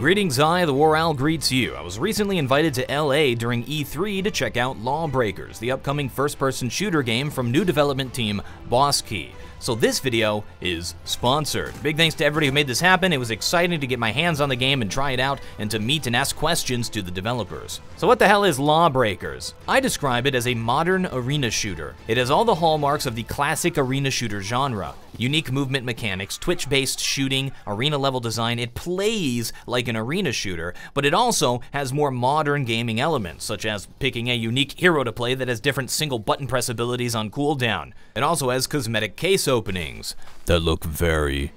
Greetings, TheWarOwl greets you. I was recently invited to LA during E3 to check out Lawbreakers, the upcoming first-person shooter game from new development team Boss Key. So this video is sponsored. Big thanks to everybody who made this happen. It was exciting to get my hands on the game and try it out, and to meet and ask questions to the developers. So what the hell is Lawbreakers? I describe it as a modern arena shooter. It has all the hallmarks of the classic arena shooter genre. Unique movement mechanics, twitch-based shooting, arena-level design. It plays like an arena shooter, but it also has more modern gaming elements, such as picking a unique hero to play that has different single button press abilities on cooldown. It also has cosmetic case openings that look very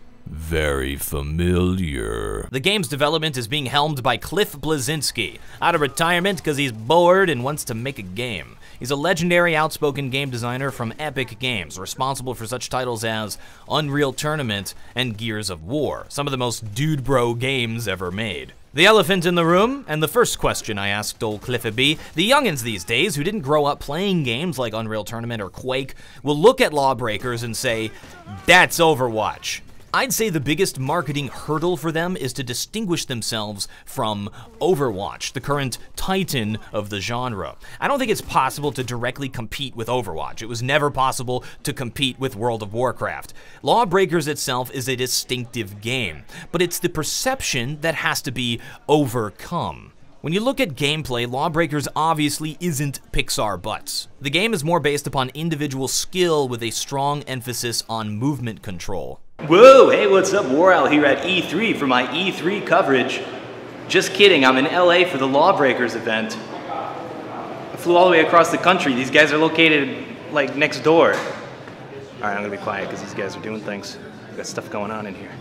familiar. The game's development is being helmed by Cliff Bleszinski, out of retirement because he's bored and wants to make a game. He's a legendary, outspoken game designer from Epic Games, responsible for such titles as Unreal Tournament and Gears of War, some of the most dude bro games ever made. The elephant in the room, and the first question I asked old Cliffy B, the youngins these days who didn't grow up playing games like Unreal Tournament or Quake will look at Lawbreakers and say, that's Overwatch. I'd say the biggest marketing hurdle for them is to distinguish themselves from Overwatch, the current titan of the genre. I don't think it's possible to directly compete with Overwatch. It was never possible to compete with World of Warcraft. Lawbreakers itself is a distinctive game, but it's the perception that has to be overcome. When you look at gameplay, Lawbreakers obviously isn't Pixar butts. The game is more based upon individual skill with a strong emphasis on movement control. Whoa, hey, what's up? TheWarOwl here at E3 for my E3 coverage. Just kidding, I'm in LA for the Lawbreakers event. I flew all the way across the country. These guys are located, like, next door. All right, I'm gonna be quiet because these guys are doing things. We've got stuff going on in here.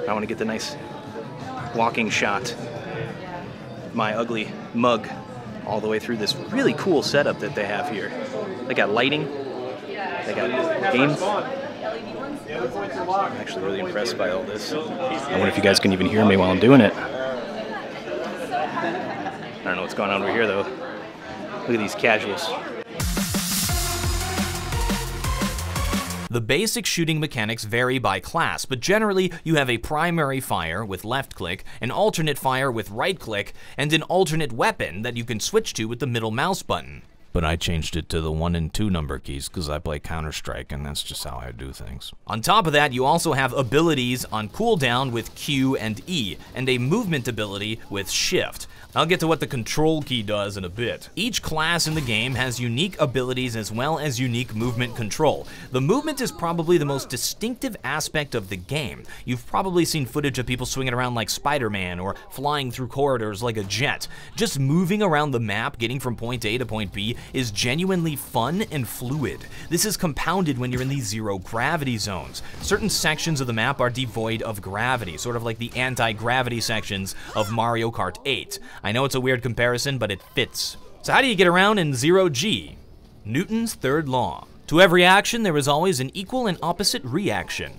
I wanna get the nice walking shot. My ugly mug all the way through this really cool setup that they have here. They got lighting, they got games. I'm actually really impressed by all this. I wonder if you guys can even hear me while I'm doing it. I don't know what's going on over here though. Look at these casuals. The basic shooting mechanics vary by class, but generally you have a primary fire with left click, an alternate fire with right click, and an alternate weapon that you can switch to with the middle mouse button. But I changed it to the 1 and 2 number keys because I play Counter-Strike and that's just how I do things. On top of that, you also have abilities on cooldown with Q and E, and a movement ability with Shift. I'll get to what the control key does in a bit. Each class in the game has unique abilities as well as unique movement control. The movement is probably the most distinctive aspect of the game. You've probably seen footage of people swinging around like Spider-Man or flying through corridors like a jet. Just moving around the map, getting from point A to point B, is genuinely fun and fluid. This is compounded when you're in these zero gravity zones. Certain sections of the map are devoid of gravity, sort of like the anti-gravity sections of Mario Kart 8. I know it's a weird comparison, but it fits. So how do you get around in zero G? Newton's third law. To every action, there is always an equal and opposite reaction.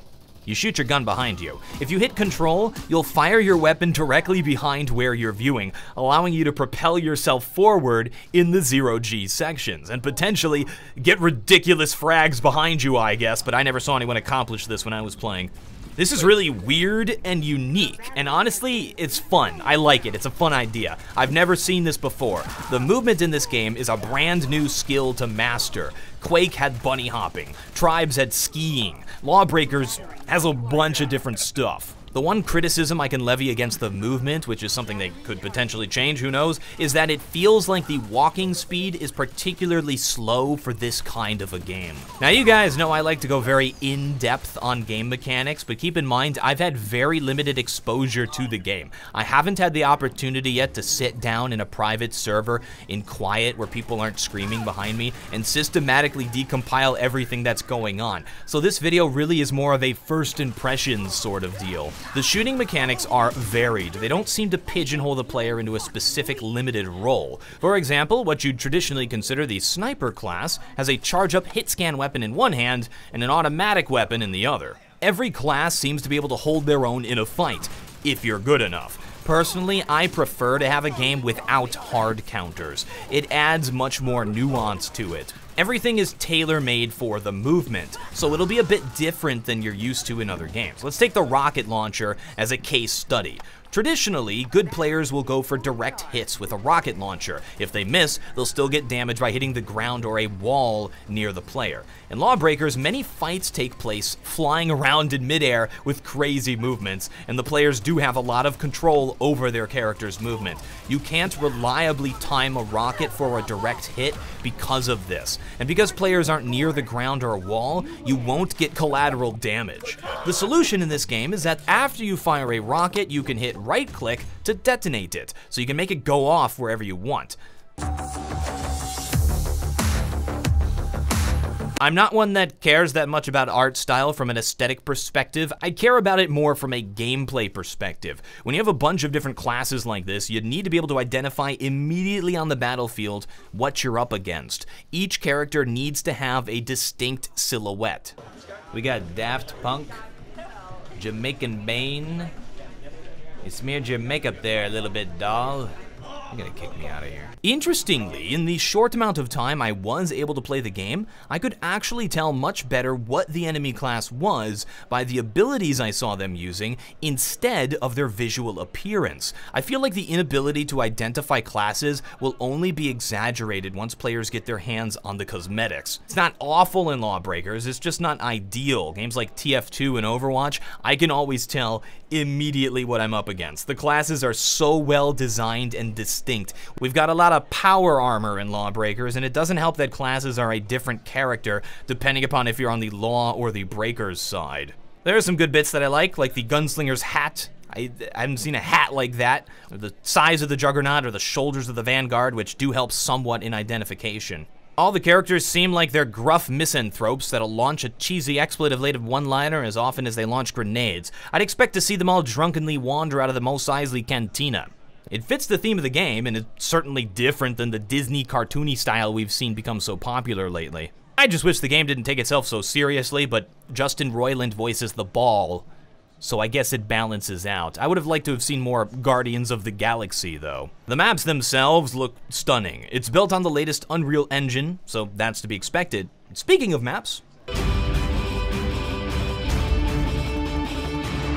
You shoot your gun behind you. If you hit control, you'll fire your weapon directly behind where you're viewing, allowing you to propel yourself forward in the zero G sections, and potentially get ridiculous frags behind you, I guess, but I never saw anyone accomplish this when I was playing. This is really weird and unique, and honestly, it's fun. I like it. It's a fun idea. I've never seen this before. The movement in this game is a brand new skill to master. Quake had bunny hopping. Tribes had skiing. Lawbreakers has a bunch of different stuff. The one criticism I can levy against the movement, which is something they could potentially change, who knows, is that it feels like the walking speed is particularly slow for this kind of a game. Now you guys know I like to go very in-depth on game mechanics, but keep in mind I've had very limited exposure to the game. I haven't had the opportunity yet to sit down in a private server in quiet where people aren't screaming behind me and systematically decompile everything that's going on. So this video really is more of a first impressions sort of deal. The shooting mechanics are varied. They don't seem to pigeonhole the player into a specific limited role. For example, what you'd traditionally consider the sniper class has a charge-up hit-scan weapon in one hand and an automatic weapon in the other. Every class seems to be able to hold their own in a fight, if you're good enough. Personally, I prefer to have a game without hard counters. It adds much more nuance to it. Everything is tailor-made for the movement, so it'll be a bit different than you're used to in other games. Let's take the rocket launcher as a case study. Traditionally, good players will go for direct hits with a rocket launcher. If they miss, they'll still get damage by hitting the ground or a wall near the player. In Lawbreakers, many fights take place flying around in midair with crazy movements, and the players do have a lot of control over their character's movement. You can't reliably time a rocket for a direct hit because of this. And because players aren't near the ground or a wall, you won't get collateral damage. The solution in this game is that after you fire a rocket, you can hit right-click to detonate it, so you can make it go off wherever you want. I'm not one that cares that much about art style from an aesthetic perspective. I care about it more from a gameplay perspective. When you have a bunch of different classes like this, you need to be able to identify immediately on the battlefield what you're up against. Each character needs to have a distinct silhouette. We got Daft Punk, Jamaican Bane. You smeared your makeup there a little bit, doll. You're gonna kick me out of here. Interestingly, in the short amount of time I was able to play the game, I could actually tell much better what the enemy class was by the abilities I saw them using instead of their visual appearance. I feel like the inability to identify classes will only be exaggerated once players get their hands on the cosmetics. It's not awful in Lawbreakers, it's just not ideal. Games like TF2 and Overwatch, I can always tell immediately what I'm up against. The classes are so well designed and distinct. We've got a lot of power armor in Lawbreakers, and it doesn't help that classes are a different character depending upon if you're on the Law or the Breakers side. There are some good bits that I like the Gunslinger's hat. I haven't seen a hat like that, or the size of the Juggernaut, or the shoulders of the Vanguard, which do help somewhat in identification. All the characters seem like they're gruff misanthropes that'll launch a cheesy expletive-laden one-liner as often as they launch grenades. I'd expect to see them all drunkenly wander out of the Mos Eisley Cantina. It fits the theme of the game, and it's certainly different than the Disney cartoony style we've seen become so popular lately. I just wish the game didn't take itself so seriously, but Justin Roiland voices the ball, so I guess it balances out. I would have liked to have seen more Guardians of the Galaxy, though. The maps themselves look stunning. It's built on the latest Unreal Engine, so that's to be expected. Speaking of maps,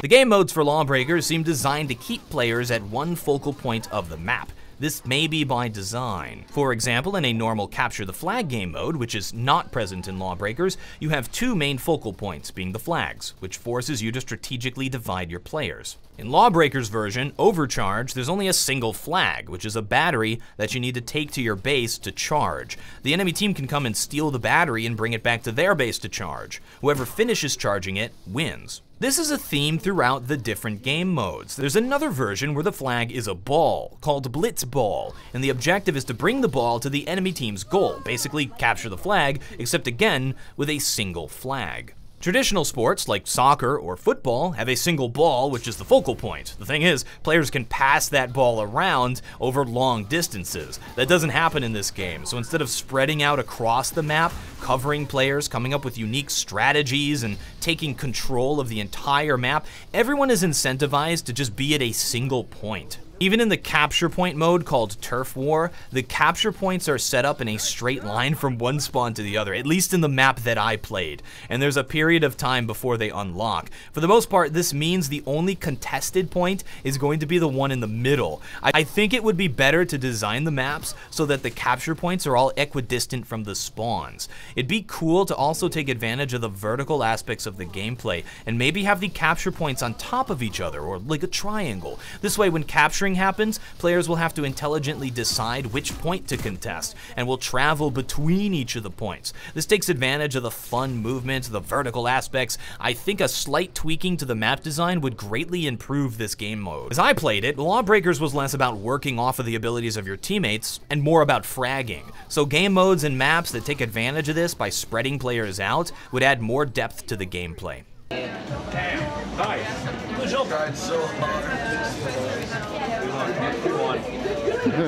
the game modes for Lawbreakers seem designed to keep players at one focal point of the map. This may be by design. For example, in a normal Capture the Flag game mode, which is not present in Lawbreakers, you have two main focal points, being the flags, which forces you to strategically divide your players. In Lawbreakers version, Overcharge, there's only a single flag, which is a battery that you need to take to your base to charge. The enemy team can come and steal the battery and bring it back to their base to charge. Whoever finishes charging it wins. This is a theme throughout the different game modes. There's another version where the flag is a ball, called Blitz Ball, and the objective is to bring the ball to the enemy team's goal, basically capture the flag, except again, with a single flag. Traditional sports, like soccer or football, have a single ball, which is the focal point. The thing is, players can pass that ball around over long distances. That doesn't happen in this game, so instead of spreading out across the map, covering players, coming up with unique strategies, and taking control of the entire map, everyone is incentivized to just be at a single point. Even in the capture point mode called Turf War, the capture points are set up in a straight line from one spawn to the other, at least in the map that I played, and there's a period of time before they unlock. For the most part, this means the only contested point is going to be the one in the middle. I think it would be better to design the maps so that the capture points are all equidistant from the spawns. It'd be cool to also take advantage of the vertical aspects of the gameplay, and maybe have the capture points on top of each other, or like a triangle. This way, when capturing happens, players will have to intelligently decide which point to contest, and will travel between each of the points. This takes advantage of the fun movement, the vertical aspects. I think a slight tweaking to the map design would greatly improve this game mode. As I played it, Lawbreakers was less about working off of the abilities of your teammates, and more about fragging. So game modes and maps that take advantage of this by spreading players out would add more depth to the gameplay. Damn. Nice. Good job. Tried so hard.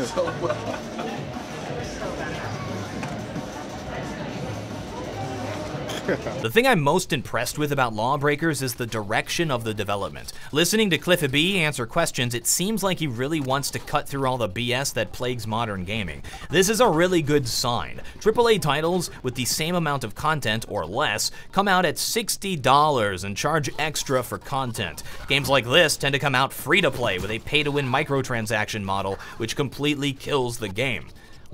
So well. The thing I'm most impressed with about Lawbreakers is the direction of the development. Listening to Cliffy B answer questions, it seems like he really wants to cut through all the BS that plagues modern gaming. This is a really good sign. AAA titles with the same amount of content or less come out at $60 and charge extra for content. Games like this tend to come out free to play with a pay-to-win microtransaction model, which completely kills the game.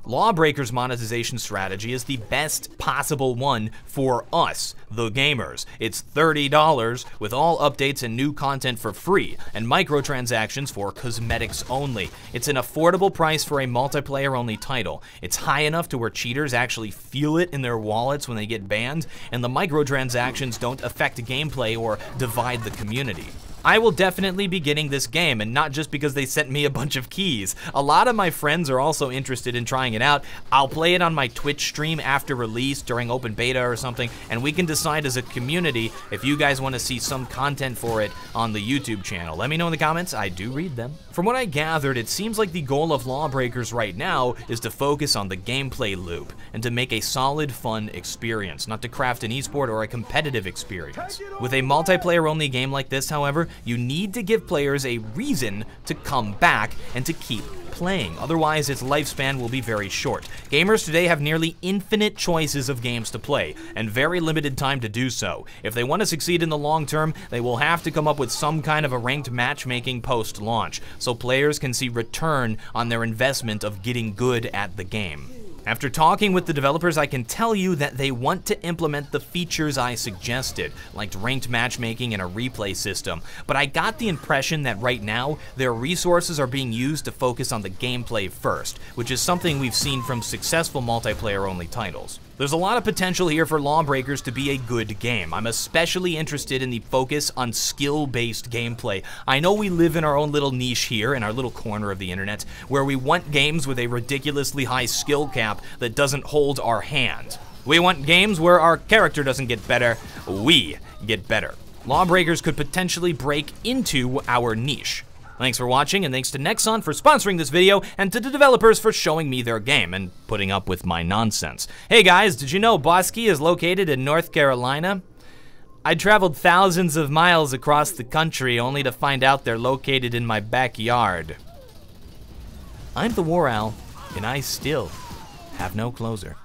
Lawbreakers' monetization strategy is the best possible one for us, the gamers. It's $30 with all updates and new content for free, and microtransactions for cosmetics only. It's an affordable price for a multiplayer-only title. It's high enough to where cheaters actually feel it in their wallets when they get banned, and the microtransactions don't affect gameplay or divide the community. I will definitely be getting this game, and not just because they sent me a bunch of keys. A lot of my friends are also interested in trying it out. I'll play it on my Twitch stream after release during open beta or something, and we can decide as a community if you guys want to see some content for it on the YouTube channel. Let me know in the comments, I do read them. From what I gathered, it seems like the goal of Lawbreakers right now is to focus on the gameplay loop and to make a solid, fun experience, not to craft an esport or a competitive experience. With a multiplayer-only game like this, however, you need to give players a reason to come back and to keep playing. Otherwise, its lifespan will be very short. Gamers today have nearly infinite choices of games to play, and very limited time to do so. If they want to succeed in the long term, they will have to come up with some kind of a ranked matchmaking post-launch, so players can see return on their investment of getting good at the game. After talking with the developers, I can tell you that they want to implement the features I suggested, like ranked matchmaking and a replay system, but I got the impression that right now, their resources are being used to focus on the gameplay first, which is something we've seen from successful multiplayer-only titles. There's a lot of potential here for Lawbreakers to be a good game. I'm especially interested in the focus on skill-based gameplay. I know we live in our own little niche here, in our little corner of the internet, where we want games with a ridiculously high skill cap that doesn't hold our hand. We want games where our character doesn't get better, we get better. Lawbreakers could potentially break into our niche. Thanks for watching, and thanks to Nexon for sponsoring this video, and to the developers for showing me their game and putting up with my nonsense. Hey guys, did you know Bosque is located in North Carolina? I traveled thousands of miles across the country only to find out they're located in my backyard. I'm TheWarOwl, and I still have no closer.